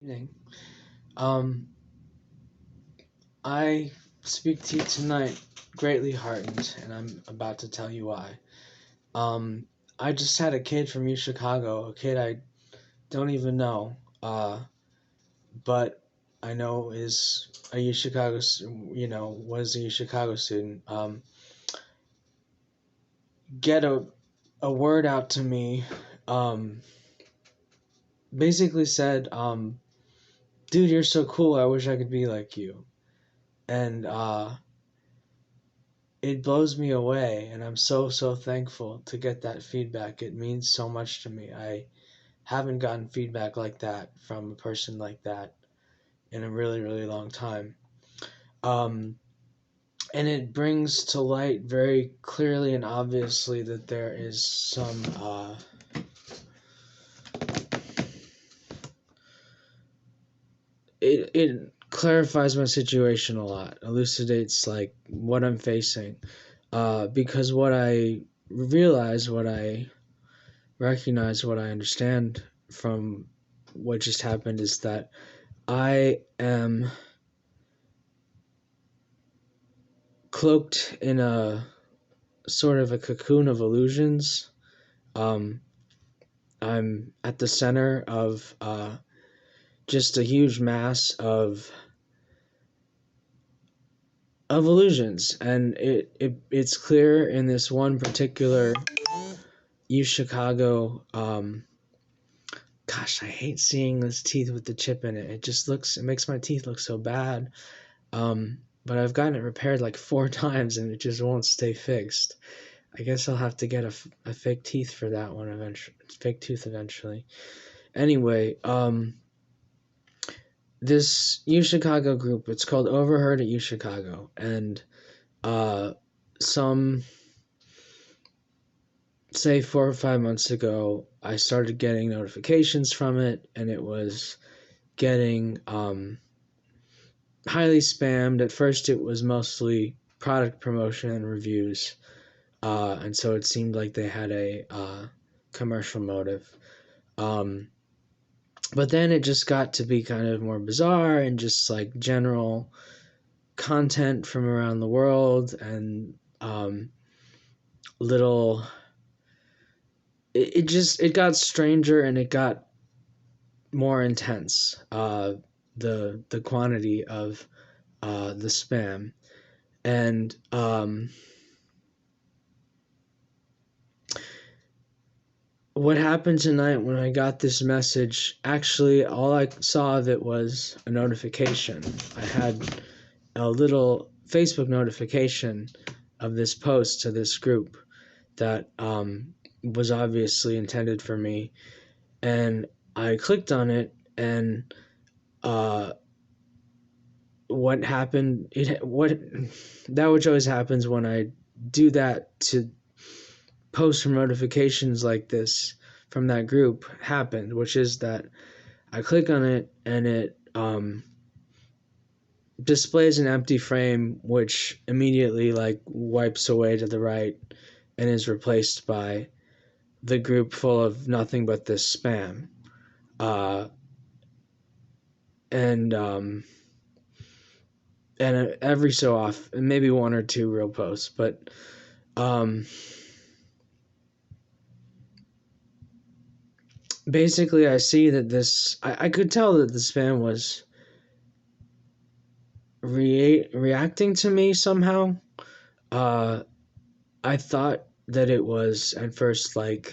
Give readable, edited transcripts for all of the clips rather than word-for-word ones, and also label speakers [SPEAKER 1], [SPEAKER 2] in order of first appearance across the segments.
[SPEAKER 1] Evening. Um, I speak to you tonight greatly heartened, and I'm about to tell you why. Um, I just had a kid from U Chicago, a kid I don't even know, but I know is a U Chicago, was a U Chicago student. Get a word out to me. Um, Basically said, dude, you're so cool. I wish I could be like you. And it blows me away, and I'm so thankful to get that feedback. It means so much to me. I haven't gotten feedback like that from a person like that in a really long time. um, and it brings to light very clearly and obviously that there is some it clarifies my situation a lot, elucidates like what I'm facing, because what I realize, what I recognize, what I understand from what just happened is that I am cloaked in a sort of a cocoon of illusions. Um, I'm at the center of just a huge mass of illusions, and it's clear in this one particular U Chicago. Gosh, I hate seeing this teeth with the chip in it. It makes my teeth look so bad. But I've gotten it repaired like 4 times and it just won't stay fixed. I guess I'll have to get a fake teeth for that one eventually. Fake tooth eventually. Anyway, this U Chicago group, it's called Overheard at U Chicago, and some say 4 or 5 months ago, I started getting notifications from it, and it was getting highly spammed. At first, it was mostly product promotion and reviews, and so it seemed like they had a commercial motive. Um, but then it just got to be kind of more bizarre and just like general content from around the world and little. It got stranger and it got more intense. The quantity of the spam, and what happened tonight when I got this message, actually, all I saw of it was a notification. I had a little Facebook notification of this post to this group that was obviously intended for me. And I clicked on it, and uh, what happened, that which always happens when I do that to posts from notifications like this from that group happened, which is that I click on it and it displays an empty frame, which immediately like wipes away to the right and is replaced by the group full of nothing but this spam. Uh, and every so often, maybe one or two real posts, but um, basically, I see that I could tell that the spam was reacting to me somehow. Uh, I thought that it was at first like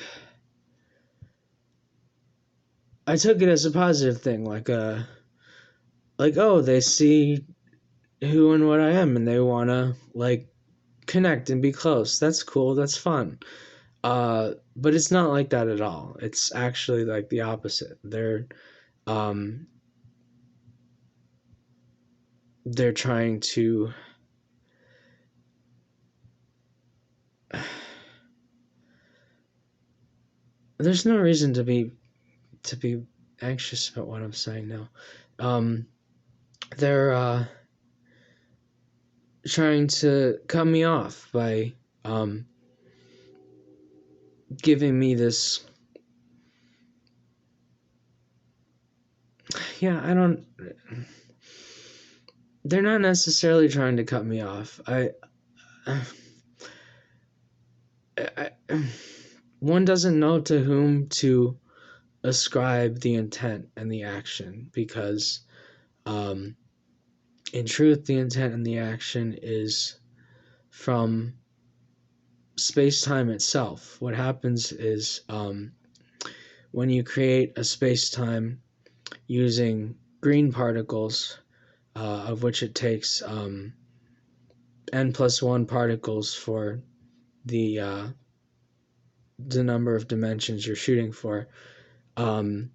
[SPEAKER 1] I took it as a positive thing, like oh, they see who and what I am and they wanna like connect and be close. That's cool. That's fun. But it's not like that at all. It's actually like the opposite. Um they're trying to there's no reason to be anxious about what I'm saying now. Um they're trying to cut me off by um giving me this yeah, I don't. They're not necessarily trying to cut me off. I one doesn't know to whom to ascribe the intent and the action, because um, in truth, the intent and the action is from space-time itself. What happens is, when you create a space-time using green particles, of which it takes n+1 particles for the uh, the number of dimensions you're shooting for. Um,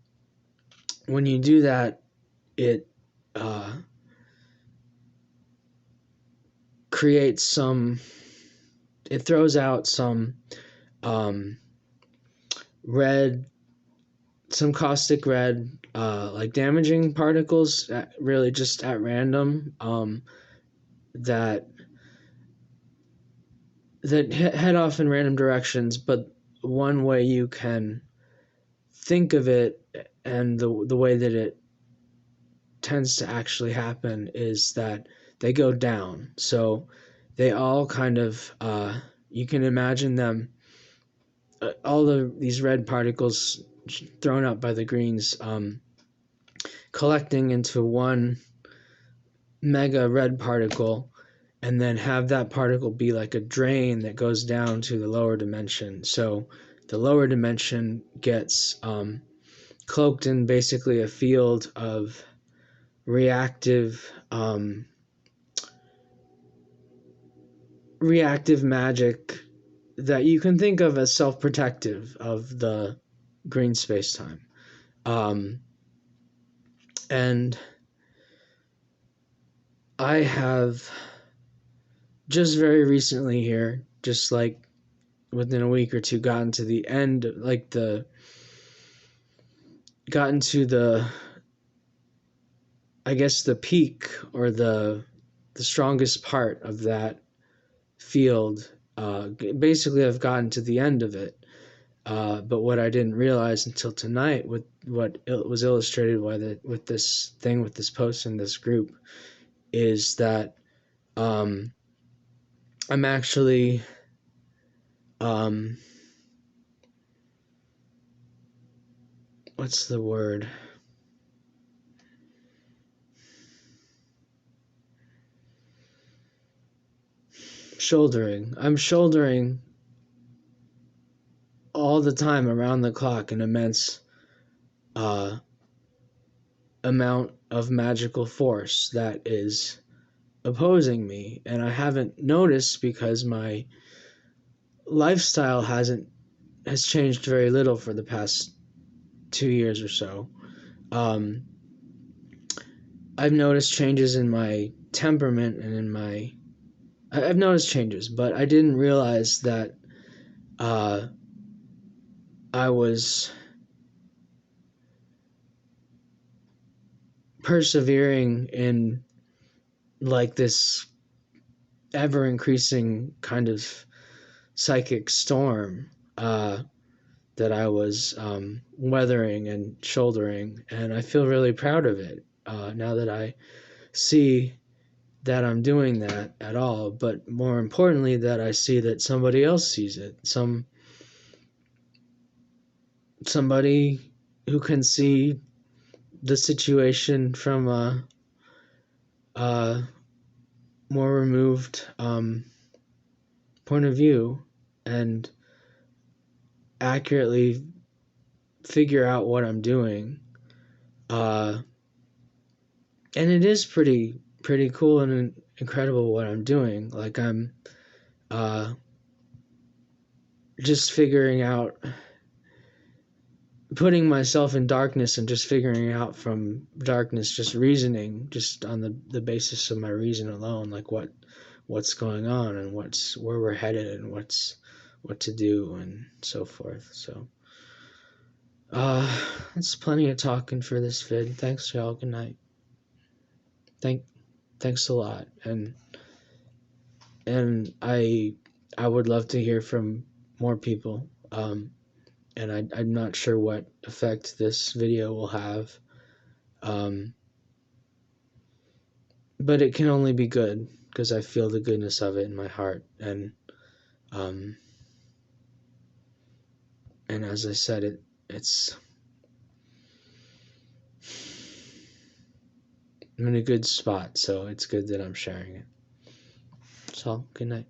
[SPEAKER 1] when you do that, it uh, creates some. It throws out some um, red, some caustic red, like damaging particles, really just at random, that head off in random directions. But one way you can think of it, and the way that it tends to actually happen, is that they go down. So they all kind of, you can imagine them, all these red particles thrown up by the greens, collecting into one mega red particle, and then have that particle be like a drain that goes down to the lower dimension. So the lower dimension gets cloaked in basically a field of reactive reactive magic that you can think of as self-protective of the green space-time. And I have just very recently here, just like within a week or two, gotten to the end, gotten to the, I guess, the peak, or the strongest part of that field. Basically, I've gotten to the end of it. But what I didn't realize until tonight, with what was illustrated with this thing, with this post in this group, is that I'm actually what's the word? Shouldering. I'm shouldering all the time, around the clock, an immense amount of magical force that is opposing me, and I haven't noticed because my lifestyle has changed very little for the past 2 years or so. I've noticed changes in my temperament and I've noticed changes, but I didn't realize that I was persevering in like this ever increasing kind of psychic storm that I was weathering and shouldering, and I feel really proud of it now that I see that I'm doing that at all, but more importantly, that I see that somebody else sees it. Somebody who can see the situation from a more removed point of view, and accurately figure out what I'm doing. And it is pretty cool and incredible what I'm doing. Like, I'm just figuring out, putting myself in darkness and just figuring out from darkness, just reasoning, just on the basis of my reason alone, like what's going on, and where we're headed, and what to do, and so forth. So that's plenty of talking for this vid. Thanks, y'all. Good night. Thanks a lot. And I would love to hear from more people. And I'm not sure what effect this video will have. Um, but it can only be good because I feel the goodness of it in my heart. Um, and as I said, it's I'm in a good spot, so it's good that I'm sharing it. So, good night.